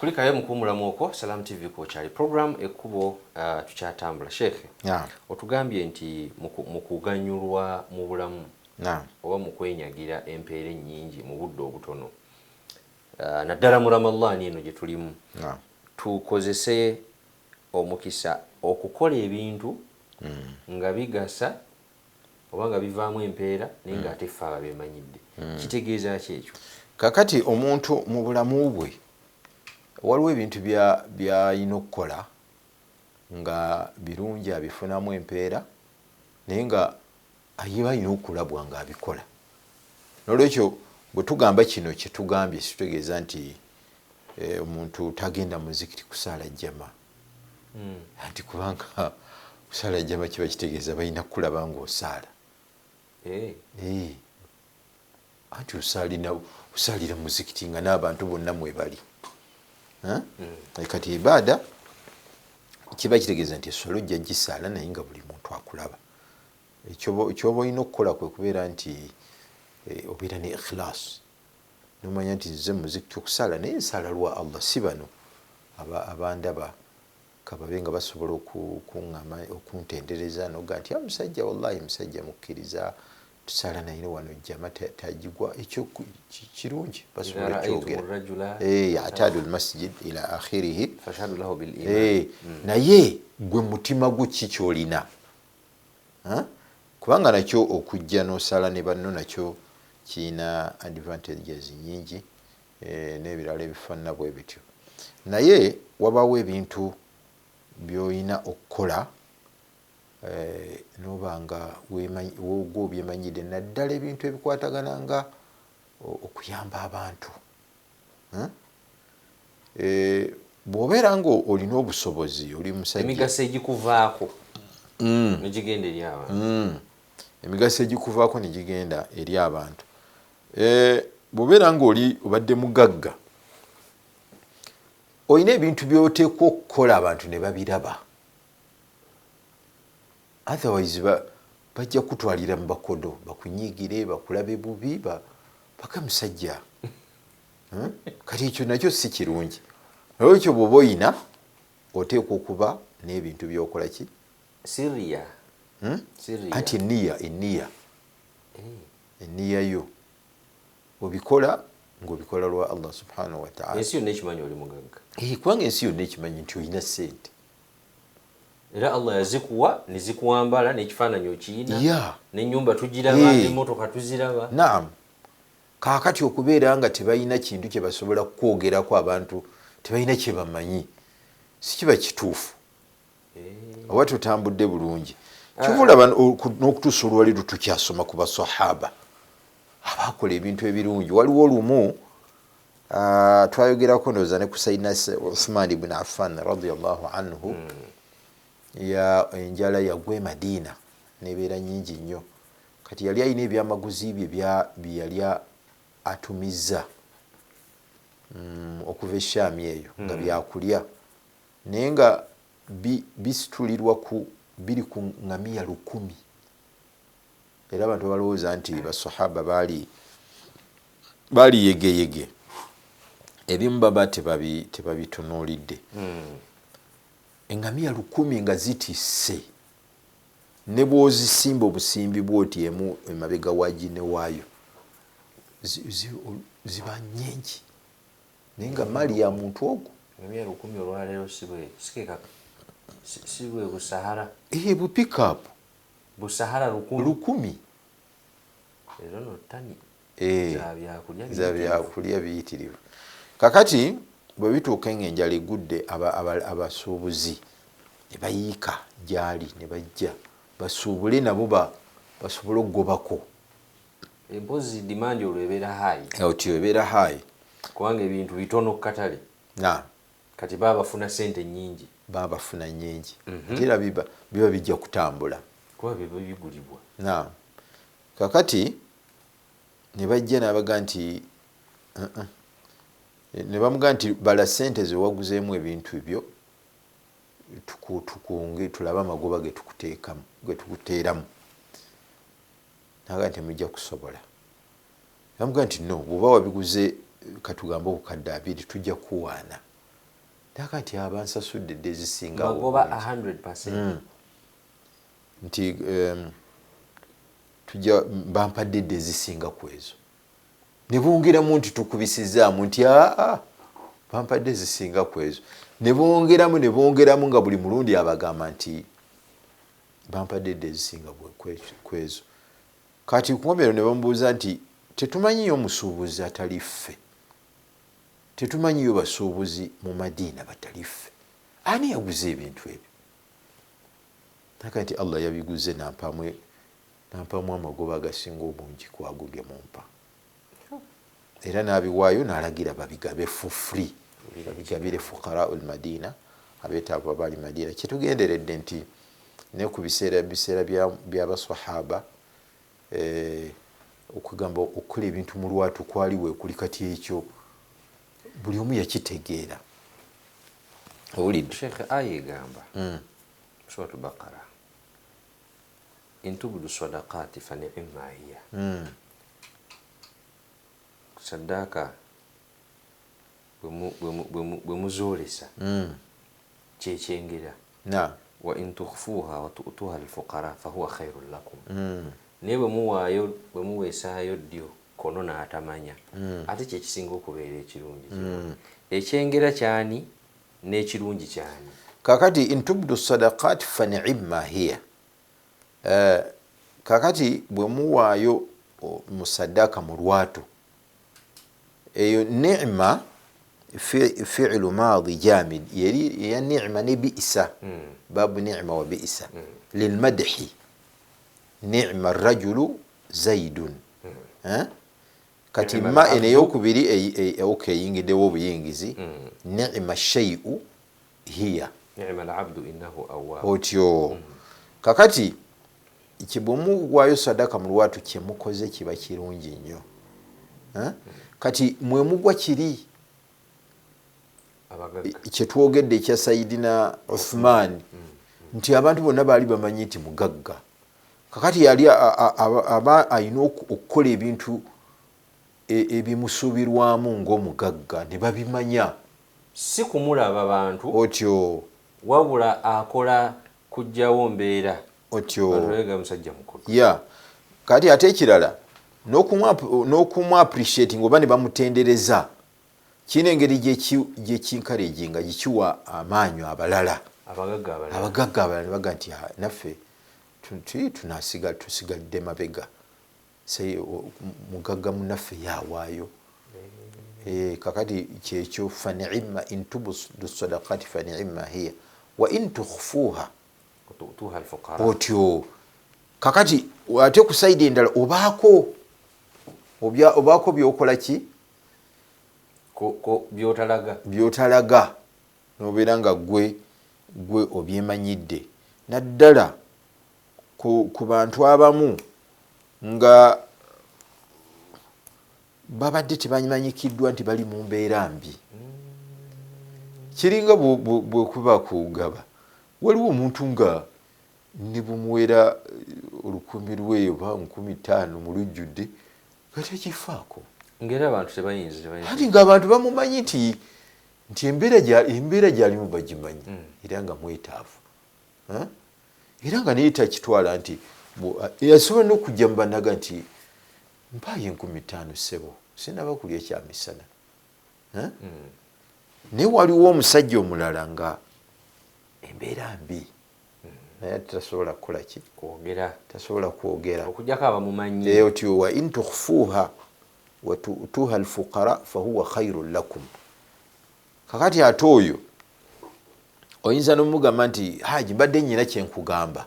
kulikayo mukumulamu okwo Salam TV ko kyali program ekkubo tukyatambula Sheikh. Otugambye nti mukuganyulwa mu bulamu oba mukwenyagira empeera ennyingi mu budde obutono naddala mu Ramadhan eno gye tulimu tukozese omukisa okukola ebintu nga bigasa oba nga bivaamu empeera naye nga ate ffe ababimanyidde kitegeeza ki ekyo? Kakati omuntu mu bulamu bwe waliwo ebintu by'alina okukola nga birungi abifunamu empeera naye nga ayeba alina okulabwa nga abikola. N'olwekyo bwe tugamba kino kye tugambye situtegeeza nti omuntu tagenda muzikiti kusaala jjama anti kubanga kusaala jjama kiba kitegeeza balina kulaba ng'osaala anti osaalira muzikiti nga n'abantu bonna mwebali kati ibaada kiba kitegeeza nti essolo ojja gisaala naye nga buli muntu akulaba. Ekyoba olina okukola kwe kubeera nti obeera ne ikhlas nomanya nti nze muzikiti okusaala naye nsaala lwa Allah si bano abandaba kababe nga basobola okuŋŋama okuntendereza noga nti musajja wallahi musajja mukkiriza tusaala naye wano jjama tagigwa. Ekyo kirungi basobola kyogera yataadu almasjid ila akhirihi fashhadu lahu bil iman naye gwe mutima gwo ki kyolina kubanga nakyo okujja n'osaala ne banno nakyo kiina advantages nyingi n'ebirala ebifaanana bwe bityo. Naye wabaawo ebintu by'olina okukola noba nga obyemanyidde naddala ebintu ebikwatagana nga okuyamba abantu. Bw'obeera nga olina obusobozi oli musajja emigaso egikuvaako negigenda eri abantu emigaso egikuvaako negigenda eri abantu. Bw'obeera nga obadde mugagga olina ebintu by'oteekwa okukola abantu ne babiraba otherwise bajja kutwalira mu bakodo bakunyiigire bakulabe bubi paka musajja kati ekyo nakyo si kirungi. Olwekyo bw'oba oyina oteekwa okuba n'ebintu by'okola ki siriya anti enniya yo obikola ng'obikola lwa Allah subhanahu wa ta'ala. Ensi yonna ekimanyi oli mugagga kubanga ensi yonna ekimanyi nti olina ssente era Allah yazikuwa nezikuwambala n'ekifaananyi okiyina n'ennyumba tugiraba n'emmotoka tuziraba. Naam. Kaakati okubeera nga tebalina kintu kye basobola kwogerako abantu tebalina kye bamanyi si kiba kituufu oba tutambudde bulungi. Kibulaba n'okutuusa olwaleero tukyasoma ku basahaba abakola ebintu ebirungi. Waliwo olumu twayogerako ndowooza ne ku Sayyidina Uthman ibn Affan radiyallahu anhu enjala yagwa e Madiina nebeera nyingi nnyo kati yali alina ebyamaguzi bye yali atumizza okuva eshaami eyo nga byakulya naye nga bisitulirwa biri ku ngamiya 1,000 era abantu balowooza nti basahaba baali yegeyege ebimu baba tebabitunuulidde. Engamiya 1,000 nga zitisse ne bw'ozisimba obusimbi bw'oti emu emabega wagine waayo ziba nnyingi naye nga mali ya muntu ogwo. Engamiya 1,000 olwaleero si bwe busahara bupikapu busahara 1,000 era no ttani za byakulya biyitirivu. Kakati bwe bituuka ng'enjala egudde abasuubuzi ne bayiika gyali ne bajja basuubule nabo basobole okugobako. Empozi dimandi olwo ebeera haayi otyo ebeera haayi kubanga ebintu bitono katale kati bafuna sente nnyingi bafuna nnyingi ate era biba bijja kutambula kuba biba bigulibwa. Kakati ne bajja n'abaga nti ne bamugaa nti bala sente ze waguzeemu ebintu ebyo tukunge tulabe amagoba ge tukuteeramu. Naga nti mujja kusobola. Bamugaa nti no bw'oba wabiguze katugamba obukadde 2 tujja kuwaana ndaka nti abansasudde edde ezisinga magoba 100%. Nti tujja bampadde edde ezisinga ku ezo ne bongeramu nti tukubisizaamu nti bampadde ezisinga ku ezo ne bongeramu nga buli mulundi abagamba nti bampadde edde ezisinga ku ezo. Kati kukomero ne bamubuuza nti tetumanyiyo musuubuzi atali ffe, tetumanyiyo basuubuzi mu Madiina batali ffe, ani yaguze ebintu ebyo? Naka nti Allah yabiguze nampamu amagoba agasinga obungi ku ago ge mumpa, era n'abiwaayo n'alagira babigabe for free, babigabire fuqaraul Madiina, abeetaavu abali Madiina. Kitugenderedde nti ne ku biseera by'abasahaba okugamba okukola ebintu mu lwatu kwaliwe kuli kati ekyo buli omu yakitegeera. Owulidde Sheikh aya egamba Surat Baqara, in tubdu sadaqati fa ni'ma hiya, saddaaka bwe muzoolesa kyekyengera, wa in tukhfuha wa tu'tuha al-fuqara fa huwa khairul lakum, naye bwe muwaayo bwe muweesaayo ddyo kono n'atamanya ate kyekisinga okubeera ekirungi. Ekyengera kyani n'ekirungi kyani? Kakati in tubdu sadaqati fa ni'ma hiya, kakati bwe muwaayo musaddaaka mu lwatu eyo ni'ma fi'lu maadi jamid yeri ya ni'ma ne bi'sa, babu ni'ma wa bi'sa lilmadhi. Ni'ma ar-rajulu zaidun, kati ma ene yokubiri eyingiddewo obuyingizi, ni'ma shay'u hiya, ni'ma al-abdu innahu awwab. Otyo kakati kibwe waayo sadaka mu lwatu kyemukoze kiba kirungi nnyo. Kati mwe mugwa kiri kyetwogedde ekya Sayidina Uthman nti abantu bonna baali bamanyi nti mugagga, kakati yali aba alina okukola ebintu ebimusuubirwamu ng'omugagga ne babimanya, si kumulaba bantu otyo, wabula akola kujjawo mbeera otyo musajja mukulu. Kati ate ekirala n'okumu appreciating oba ne bamutendereza, kino engeri gyekinkareji nga gikiwa amaanyi abalala, abagagga abalala ne baga nti naffe tusigalidde mabega, mugagga munaffe yawaayo. Kakati kyekyo fa ni'ma in tubdu sadaqati fa ni'ma hiya wa in tukhfuha tu'tuha al-fuqara. Otyo kakati ate ku saidi endala obaako byokola ki byotalaga nobeera nga gwe obyemanyidde, naddala ku bantu abamu nga babadde tebamanyikiddwa nti bali mu mbeera mbi. Kiringa bwekuba kugaba, waliwo omuntu nga ne bumuwera 1,000 oba 5,000 mu lujjudde nga tekifaako, ngera abantu tebayinza ati ng'abantu bamumanyi nti embeera gy'alimu bagimanyi era nga mwetaavu, era nga naye takitwala nti yasobola n'okujja mu banaga nti mpaayo 5,000 ssebo sinaba kulya ekyamisana. Naye waliwo omusajja omulala nga embeera mbi naye tasobola kukola ki? Tasobola kwogera okujjako abamumanyi. Otyo wa in tukhfuha wa tu'tuha al-fuqara fa huwa khairun lakum. Kakati ate oyo oyinza n'omugamba nti haji mbadde nnyina kyenkugamba,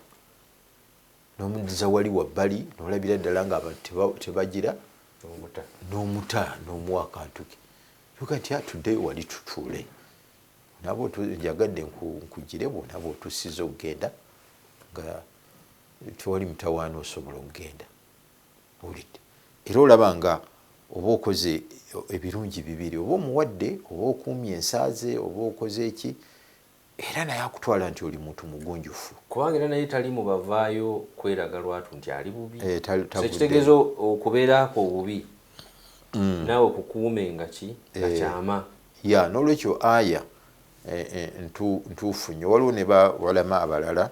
n'omuddiza wali wabbali n'olabira ddala ng'abantu tebagira n'omuta n'omuwa akantu ke, yoga nti atuddeyo wali tutuule, nabo njagadde nkugire bwonaba otusiza okugenda nga tewali mutawaana osobola okugenda. Olidde era olaba nga oba okoze ebirungi bibiri, oba omuwadde oba okuumya ensaaze oba okoze eki, era naye akutwala nti oli muntu mugunjufu, kubanga era naye tali mubavaayo kweraga lwatu nti ali bubi. Ekitegeeza okubeerako obubi naawe kukuume nga ki nga kyama. N'olwekyo aya ntuufu nnyo. Waliwo ne bawalama abalala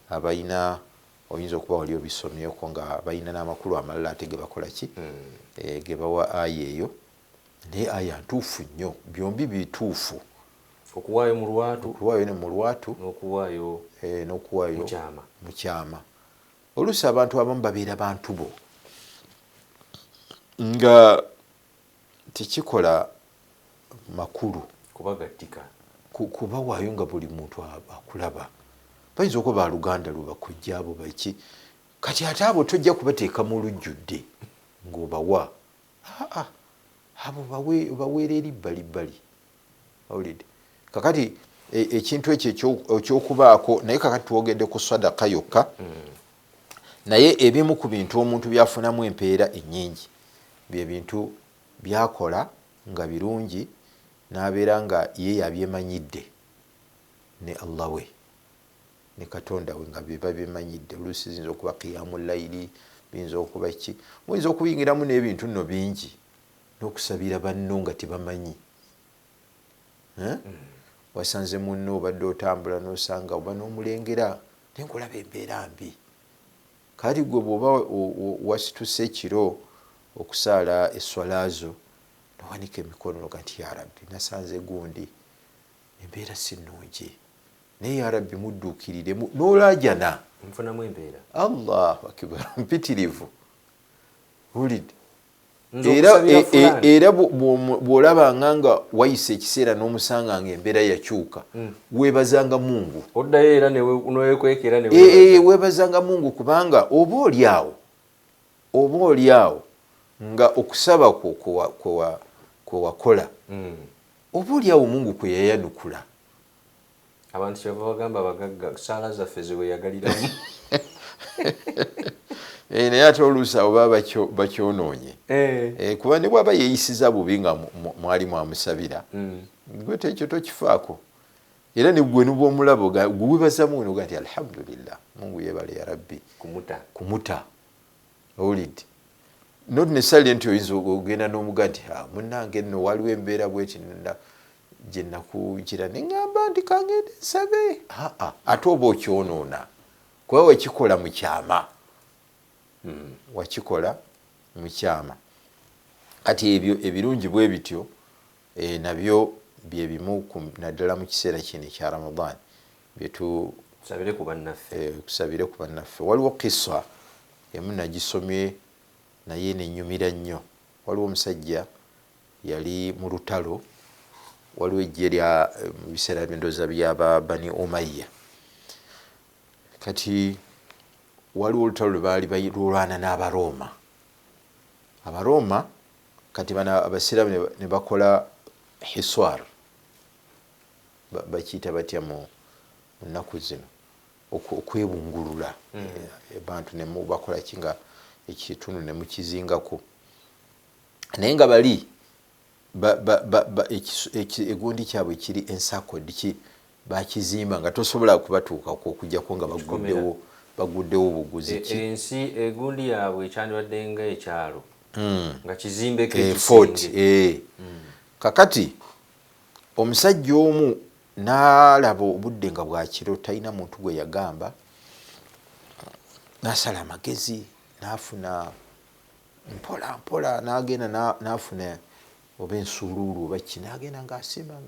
abalina oyinza okuba wali obisomyeko nga balina n'amakulu amalala ate ge bakola ki ge bawa aya eyo, naye aya ntuufu nnyo, byombi bituufu. Okuwaayo mu lwatu, okuwaayo ne mu lwatu, n'okuwaayo mu kyama. Oluusi abantu abamu babeera bantu bo nga tekikola makulu kubagattika, kubawaayo nga buli muntu akulaba. Bayinza okuba baluganda lwe bakujja abo baki, kati ate abo tojja kubateeka mu lujjudde ng'obawa. Abo baweera eri bbalibbali. Awulidde? Kakati ekintu ekyo ekyokubaako, naye kakati twogedde ku sadaka yokka, naye ebimu ku bintu omuntu byafunamu empeera ennyingi bye bintu byakola nga birungi n'abeera nga ye yabyemanyidde ne Allah we ne Katonda we nga biba bimanyidde. Oluusi ziyinza okuba qiyamul layli, biyinza okuba ki, muyinza okuyingiramu n'ebintu nno bingi, n'okusabira banno nga tebamanyi. Wasanze munno obadde otambula n'osanga oba n'omulengera naye nkulaba embeera mbi. Kati gwe bw'oba wasituse ekiro okusaala esswala zo nowanika emikono noga nti ya Rabbi nasanze gundi embeera si nnungi, naye ya Rabbi mudduukiriremu, n'olajana nfunamu embeera. Allahu akbar, mpitirivu. Wulidde? Era bw'olabanga nga wayise ekiseera n'omusanga nga embeera yakyuka, weebazanga Mungu. Oddayo era newekwekera weebazanga Mungu, kubanga oba oliawo nga okusaba kwe wakola oba oliawo Mungu kwe yayanukula. Abantu kyebava bagamba abagagga saala zaffe zeweyagaliramu. Naye ate oluusi abo baba bakyonoonye, kuba ne bwaba yeeyisiza bubi nga mwali mwamusabira, gwe tekyo tokifaako. Era ne gwe nibw'omulabo gwe weebaza Mungu noga nti alhamdulillah, Mungu yeebale ya Rabbi kumuta. Owulidde? Not necessarily nti oyinza ogenda n'omuga nti munnange nno waliwo embeera bweti gye nakugira ne ŋŋamba nti kangende nsabe. Ate oba okyonoona kuba wakikola mu kyama. Wakikola mu kyama. Kati ebyo ebirungi bwe bityo nabyo bye bimu naddala mu kiseera kino ekya Ramadan kusabire ku bannaffe. Waliwo kisa emu nagisomye naye nenyumira nnyo. Waliwo omusajja yali mu lutalo, waliwo ejje lya mu biseera by'endooza by'aba Bani Umayya. Kati waliwo olutalo lwe baali balwana n'Abaroma. Abaroma kati bano abasiraamu ne bakola hiswar, bakiyita batya mu nnaku zino, okwebungulula abantu ne bakola kinga ekitundu ne mukizingako, naye nga bali egundi kyabwe kiri ensakodi bakizimba nga tosobola kubatuukako okujjako nga baguddewo buguzi ki. Ensi egundi yaabwe ekyandibadde nga ekyalo nga kizimbeko fort. Kakati omusajja omu n'alaba obudde nga bwakiro talina muntu gwe yagamba, n'asala amagezi n'afuna mpola mpola, n'agenda n'afuna oba ensuuluulu oba ki, n'agenda ng'asima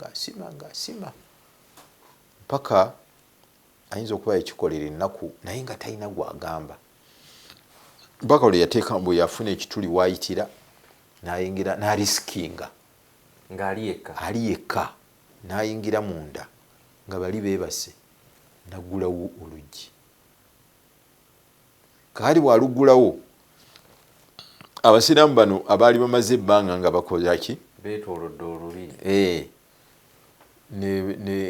mpaka ayinza okuba ekikolera ennaku naye nga talina gwagamba, mpaka olwo yateeka bwe yafuna ekituli waayitira n'ayingira n'arisikinga ali yekka, n'ayingira munda nga bali beebase, n'aggulawo oluggi. Kaali bw'aluggulawo abasiraamu bano abaali bamaze ebbanga nga bakola ki, beetoolodde olubi,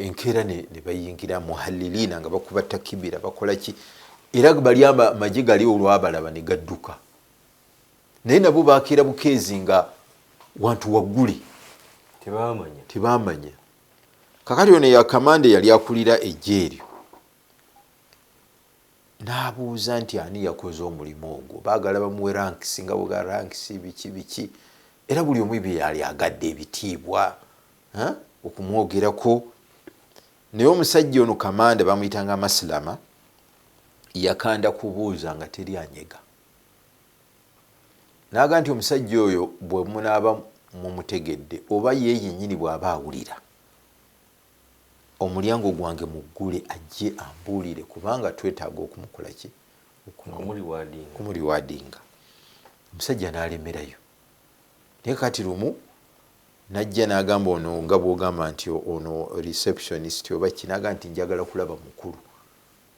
enkeera ne bayingira muhalliliina nga bakuba takibira bakola ki, era bali amagye gali olwabalaba ne gadduka, naye nabo bakeera bukeezi nga wantu waggule tebamanya. Kakati ono yakamande yali akulira ejje eryo, n'abuuza nti ani yakoze omulimu ogwo, baagala bamuwe rankisi nga bwe ga rankisi biki, era buli omu bye yali agadde ebitiibwa okumwogerako naye omusajja ono kamanda bamuyitanga Maslama yakanda kubuuza nga teri anyega naga nti omusajja oyo bwe munaaba mumutegedde oba yeye nyini bw'aba awulira omulyango gwange muggule ajje ambuulire kubanga twetaaga okumukola ki okumuliwaadinga. Omusajja n'alemerayo naye kati lumu najja n'agamba ono nga bw'ogamba nti ono receptionist oba kinaga nti njagala kulaba mukulu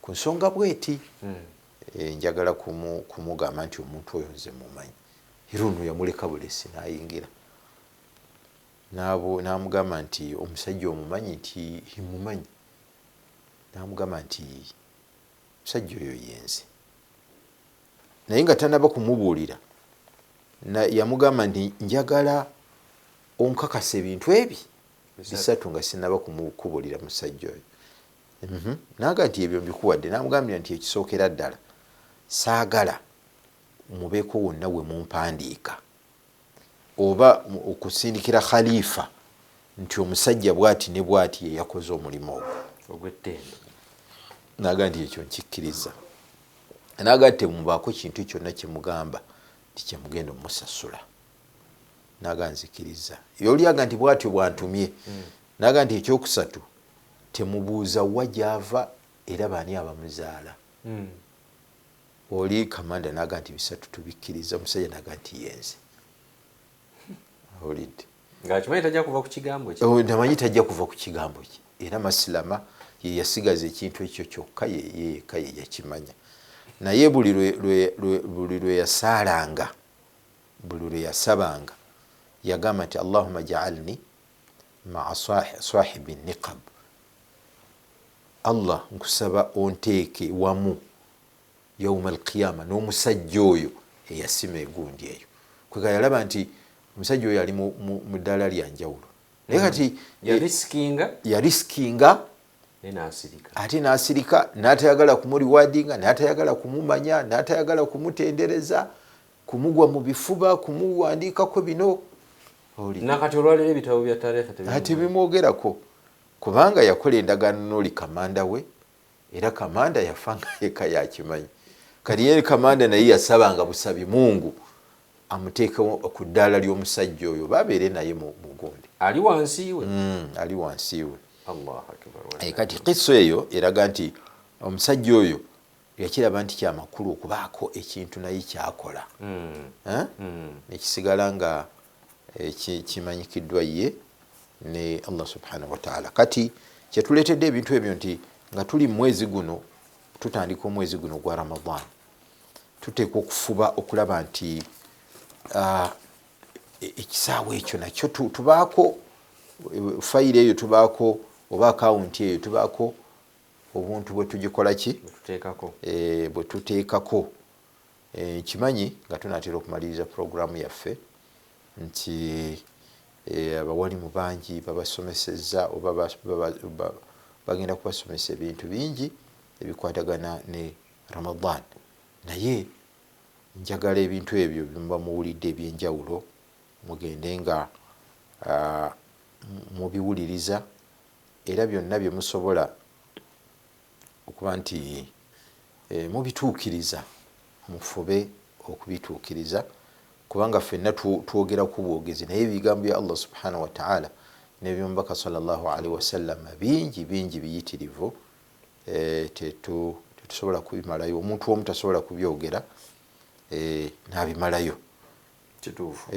ku nsonga bweti njagala kumugamba nti omuntu oyo nze mumanyi era ono yamuleka bulesi n'ayingira n'amugamba nti omusajja omumanyi nti mumanyi n'amugamba nti omusajja oyo yenze naye nga tanaba kumubuulira yamugamba nti njagala onkakasa ebintu ebi bisatu nga sinaba kumukubuulira musajja oyo naga nti ebyo mbikuwadde namugambira nti ekisookera ddala saagala mubeeko wonna we mumpandiika oba okusindikira khalifa nti omusajja bwati ne bwati yeyakoze omulimu ogw'ettendo naga nti ekyo nkikkiriza naga nti temubaako kintu kyonna kyemugamba nti kyemugenda omusasula naga nzikiriza yolyaga nti bwatyo bwantumye naga nti ekyokusatu temubuuza wa gyava era baani abamuzaala oli kamanda naga nti bisatu tubikkiriza omusajja naga nti yenze olidde ng'akimanyi tajja kuva ku kigambo kye namanyi tajja kuva ku kigambo kye era Maslama ye yasigaza ekintu ekyo kyokka yeka ye yakimanya naye buli lwe yasaalanga buli lwe yasabanga yagamba nti Allahumma ja'alni ma'a sahibi niqab Allah nkusaba onteeke wamu yawma alqiyama n'omusajja oyo eyasima egundi eyo kwega yalaba nti omusajja oyo ali mu ddala lya njawulo naye kati yariskinga ate n'asirika n'atayagala kumuliwaadinga n'atayagala kumumanya n'atayagala kumutendereza kumugwa mu bifuba kumuwandiikako bino nakati olwaliro ebitabo bya tarehe tebimwogerako kubanga yakola endagaano n'oli kamanda we era kamanda yafanga yeka yakimanyi kati ye kamanda naye yasabanga busabi Mungu amuteeke ku ddaala ly'omusajja oyo babeere naye mu gundi ali wansi we ali wansi we. Allahu akbar. Kati kiso eyo eraga nti omusajja oyo yakiraba nti kyamakulu okubaako ekintu naye kyakola nekisigala nga kimanyikiddwa ye ne Allah subhanahu wa ta'ala. Kati kyetuleetedde ebintu ebyo nti nga tuli mwezi guno tutandika omwezi guno gwa Ramadan tuteekwa okufuba okulaba nti ekisaawe ekyo nakyo tubaako fayiro eyo tubaako oba akawunti eyo tubaako obuntu bwe tugikola ki bwe tuteekako kimanyi nga tunaatera okumaliriza programu yaffe nti abawalimu bangi babasomesezza oba bagenda kubasomesa ebintu bingi ebikwatagana ne Ramadan naye njagala ebintu ebyo bimuba muwulidde ebyenjawulo mugende nga mubiwuliriza era byonna bye musobola okuba nti mubituukiriza mufube okubituukiriza kubanga ffenna twogera ku bwogezi naye ebigambo bya Allah subhanahu wa ta'ala n'ebyomubaka sallallahu alaihi wasallam bingi biyitirivu tetusobola kubimalayo omuntu omu tasobola kubyogera n'abimalayo kituufu.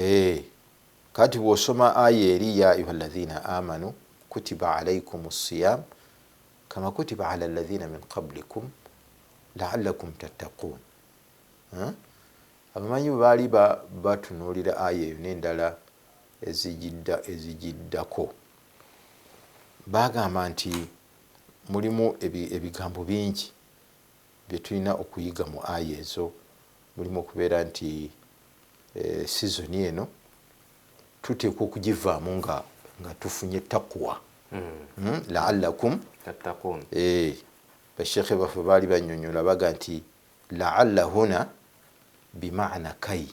Kati bw'osoma aya eri ya ayuha alladhina amanu kutiba alaykumus siyam kama kutiba ala alladhina min qablikum la'allakum tattaqun. Abamanyi baali batunuulira aya eyo n'endala ezigiddako bagamba nti mulimu ebigambo bingi bye tulina okuyiga mu aya ezo. Mulimu okubeera nti sizoni eno tuteekwa okugivaamu nga tufunye taqwa la'allakum tattaqun. Bashekhe baffe baali bannyonnyola baga nti la'alla huna bimaana kai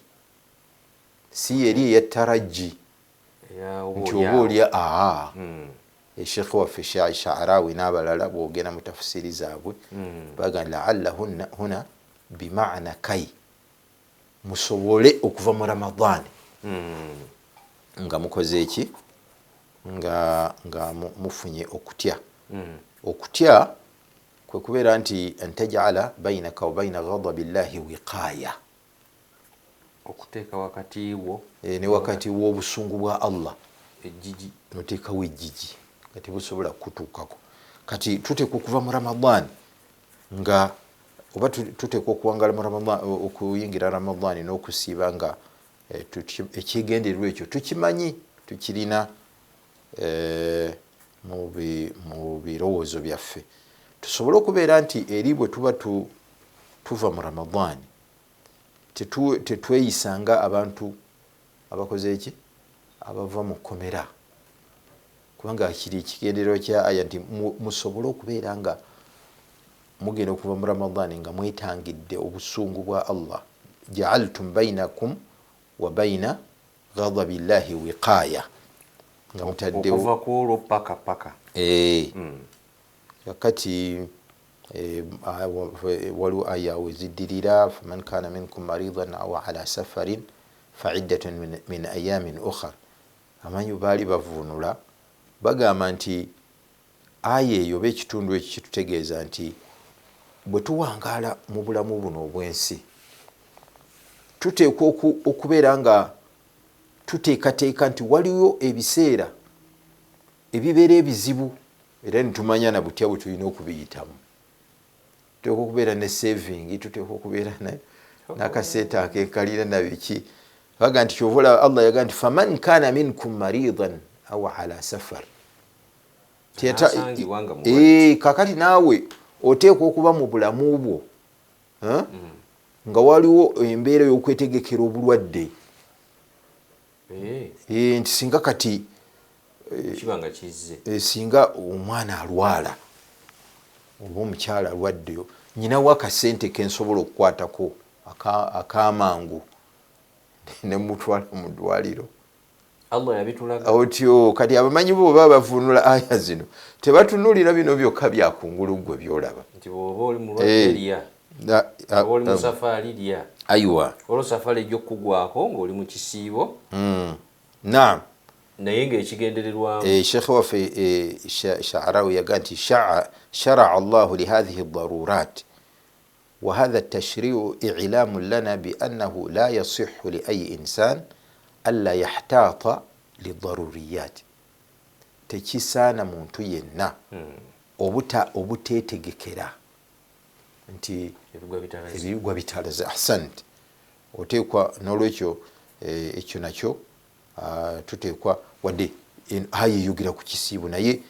si yeri eyataraji nti oba olya Sheikh waffe Sha'arawi n'abalala bwogenda mu tafsiri zaabwe bagamba la'allahunna huna bimaana kai, musobole okuva mu Ramadan nga mukoze eki, nga mufunye okutya. Okutya kwe kubeera nti antajala bainaka wa baina ghadabillahi wiqaya, okuteeka wakati wo ne wakati w'obusungu bwa Allah ejjiji, noteekawo ejjiji nga tebusobola kutuukako. Kati tuteekwa okuva mu Ramadan nga oba tuteekwa okuwangala mu Ramadan, okuyingira Ramadan n'okusiiba nga ekyegendererwa ekyo tukimanyi, tukirina mu birowoozo byaffe, tusobole okubeera nti eri bwe tuba tuva mu Ramadan tetweyisanga abantu abakoze eki, abava mu kkomera, kubanga kiri ekigendererwa kya aya nti musobole okubeera nga mugenda okuva mu Ramadan nga mwetangidde obusungu bwa Allah. Ja'altum bainakum wa baina ghadabillahi wiqaya, nga mutaddewo okuva ku olwo paka kakati waliwo aya weziddirira faman kana minkum maridan aw ala safarin fa'iddatun min ayamin ukhra. Amanyi baali bavuunula bagamba nti aya eyo b'ekitundu ekyo kitutegeeza nti bwe tuwangaala mu bulamu buno obw'ensi tuteekwa okubeera nga tuteekateeka nti waliwo ebiseera ebibeera ebizibu era nitumanya na butya bwe tulina okubiyitamu. Tuteekwa okubeera ne saving, tuteekwa okubeera n'akaseeta akeekalira na biki. Baga nti kyovola Allah yaga nti faman kana minkum maridan aw ala safar, kakati naawe oteekwa okuba mu bulamu bwo nga waliwo embeera y'okwetegekera obulwadde, nti singa kati singa omwana alwala oba omukyala alwaddeyo, nyinawo akasente kensobola okukwatako akamangu nemutwala mu ddwaliro. Allah yabitulaga otyo. Kati abamanyi bo baba bavuunula aya zino tebatunulira bino byokka byakungulu gwe byolaba nti bw'oba oli mulwadde lya, oba oli mu safaali lya, ayiwa olwo safaali ejja okukugwako ng'oli mu kisiibo. Naam, naye ng'ekigendererwamu Sheikh waffe Sha'arawi yaga nti shara'a Allahu lihadhihi ad-darurat wa hadha at-tashri'u i'lamun lana bi annahu la yasihhu li ayyi insan alla yahtata lidaruriyat. Tekisaana muntu yenna obuteetegekera nti ebigwa bitalaze. Ahsant, oteekwa n'olwekyo ekyo nakyo tuteekwa wadde ayeyugira ku kisiibo naye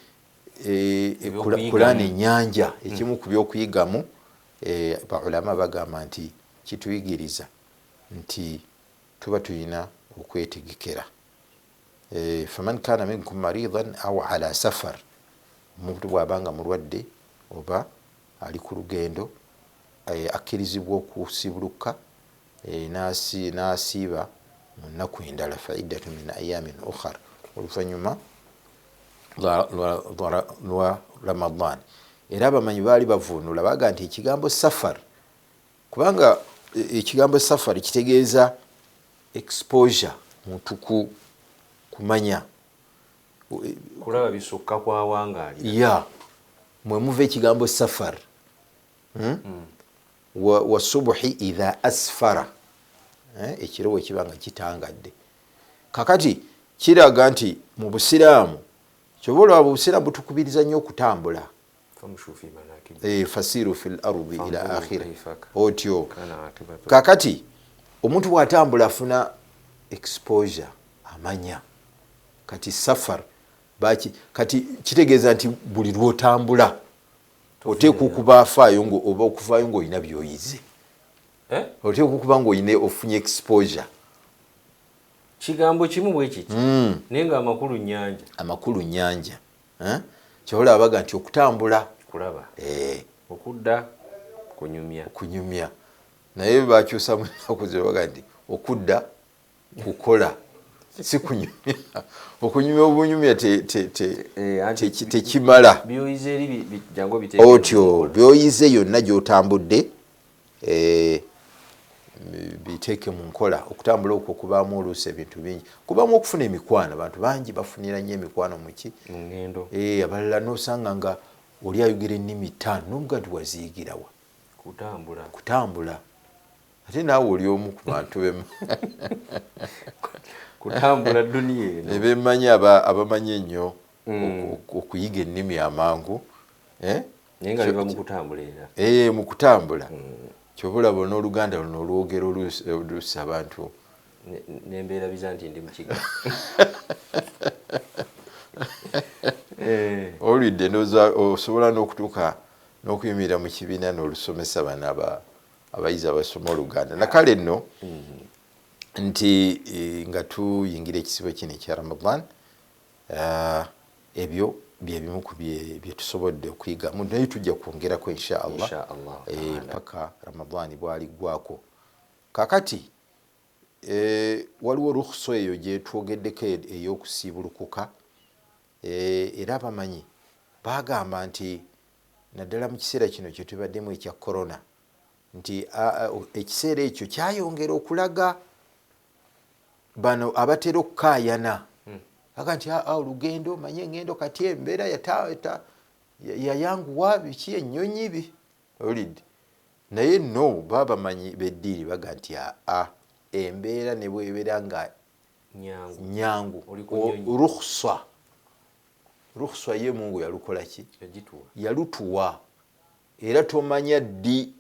kulana ennyanja ekimu ku byokuyigamu baulama bagamba nti kituyigiriza nti tuba tulina okwetegekera. Faman kana minkum maridan aw ala safar, omuntu bw'abanga mulwadde oba ali ku lugendo akkirizibwa okusibuluka n'asiiba mu nnaku endala fa'iddatun min ayamin ukhra, oluvannyuma lwa Ramadan. Era abamanyi baali bavuunula baga nti ekigambo safar, kubanga ekigambo safar kitegeeza exposure, muntu kumanya kulaba bisukka kwa wangaali ya mwe muva ekigambo safar. wa subuhi idha asfara, ekiro we kibanga kitangadde. Kakati kiraga nti mu Busiraamu kyobola Obusiraamu butukubiriza nnyo okutambula, fasiru fil ardi ila akhira otyo. Kakati omuntu bw'atambula afuna exposure, amanya. Kati safar kati kitegeeza nti buli lwotambula oteekwa okuba afaayo oba okuvaayo ng'olina by'oyize, oteekwa okuba ng'olina ofunye exposure. Kigambo kimu bwe kiti naye nga amakulu nnyanja. Kyobola abaga nti okutambula kulaba, okudda kunyumya. Naye bakyusa mu nnaku ze baga nti okudda kukola. si kunyumya. Okunyumya obunyumya tekimala. Byoyize eri jango biteeke. Otyo byoyize yonna gy'otambudde biteeke mu nkola. Okutambula okwo kubaamu oluusi ebintu bingi. Kubaamu okufuna emikwano. Abantu bangi bafunira nnyo emikwano mu ki? Mu ngendo. Abalala n'osanga nga oli ayogera ennimi 5 n'obuga nti waziyigirawa. Kutambula. Ate naawe oli omu ku bantu bemu. Kutambula duniya eno. Ne beemanyi abamanyi ennyo okuyiga ennimi amangu. Naye nga biva mu kutambula era. Mu kutambula. Kyobulaba n'Oluganda luno olwogera oluusi abantu. N'embeera biza nti ndi mu kiga. Olwidde osobola n'okutuuka n'okuyimirira mu kibiina n'olusomesa bano abayizi abasoma Oluganda. Nakale nno nti nga tuyingira ekisibo kino ekya Ramadan, ebyo byebimu ku bye tusobodde okuyiga. Naye tujja kwongerako inshallah mpaka Ramadan bw'aliggwako. Kakati waliwo rukhso eyo gye twogeddeko ey'okusiibulukuka. Era abamanyi bagamba nti naddala mu kiseera kino kye tubaddemu ekya corona nti ekiseera ekyo kyayongera okulaga bano abatera okukaayana. Aga nti olugendo manye engendo kati embeera yayanguwa biki ennyonyi bi olidde. Naye no babamanyi beddiiri baga nti embeera ne bwebeera nga nyangu rukhsa ye Mungu yalukola ki? Yalutuwa. Era tomanya ddi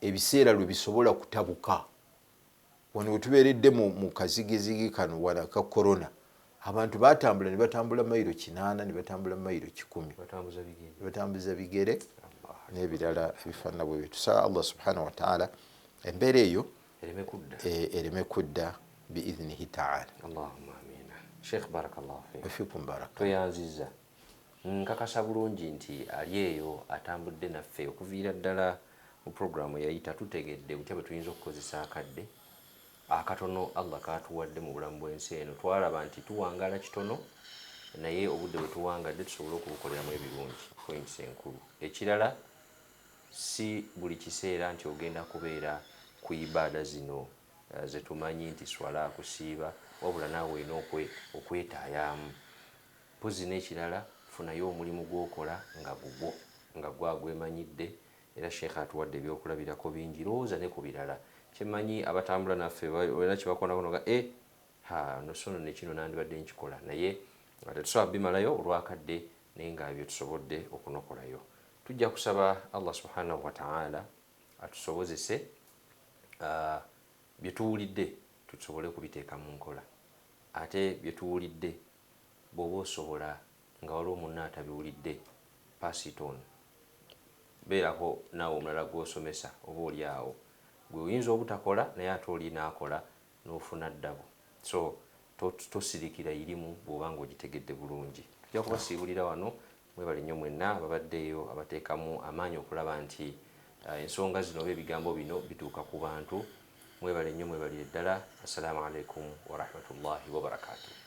ebiseera lwe bisobola kutabuka. Wano wetubeeredde mu kazigizigi kano wala ka corona, abantu batambula ne batambula mayiro 8 ne batambula mayiro 10. Batambuza bigere n'ebirala ebifaanana bwe bityo. Tusaba Allah subhanahu wa ta'ala embeera eyo ereme kudda biidhnihi ta'ala. Allahumma amina. Sheikh barakallahu fiik. Fiikum baraka. Toyanziza. Nkakasa bulungi nti ali eyo atambudde naffe okuviira ddala mu programu yayita tutegedde butya bwe tuyinza okukozesa akadde akatono Allah katuwadde mu bulamu bw'ensi eno. Twalaba nti tuwangala kitono naye obudde bwe tuwangadde tusobole okubukoleramu ebirungi. Points enkulu. Ekirala si buli kiseera nti ogenda kubeera ku ibaada zino ze tumanyi nti swala kusiiba, wabula naawe olina okwetaayamu. Mpozi n'ekirala funayo omulimu gw'okola nga gwagwemanyidde. Era Sheikh atuwadde ebyokulabirako bingi. Lowooza ne ku birala kyemanyi abatambula naffe olina kyebakonakonoga nosono nekino nandibadde nkikola naye nga tetusobola bimalayo olwakadde naye nga ebyo tusobodde okunokolayo. Tujja kusaba Allah subhanahu wa ta'ala atusobozese bye tuwulidde tusobole kubiteeka mu nkola. Ate bye tuwulidde bw'oba osobola nga waliwo munna atabiwulidde pass it on. Beerako naawe omulala gw'osomesa oba oli awo gwe oyinza obutakola naye ate oli n'akola n'ofuna ddabo. So tosirikira irimu bw'oba ng'ogitegedde bulungi. Tujja kubasiibulira wano. Mwebale nnyo mwenna ababaddeeyo abateekamu amaanyi okulaba nti ensonga zino oba ebigambo bino bituuka ku bantu. Mwebale nnyo, mwebalire ddala. Assalamu alaikum wa rahmatullahi wa barakatuh.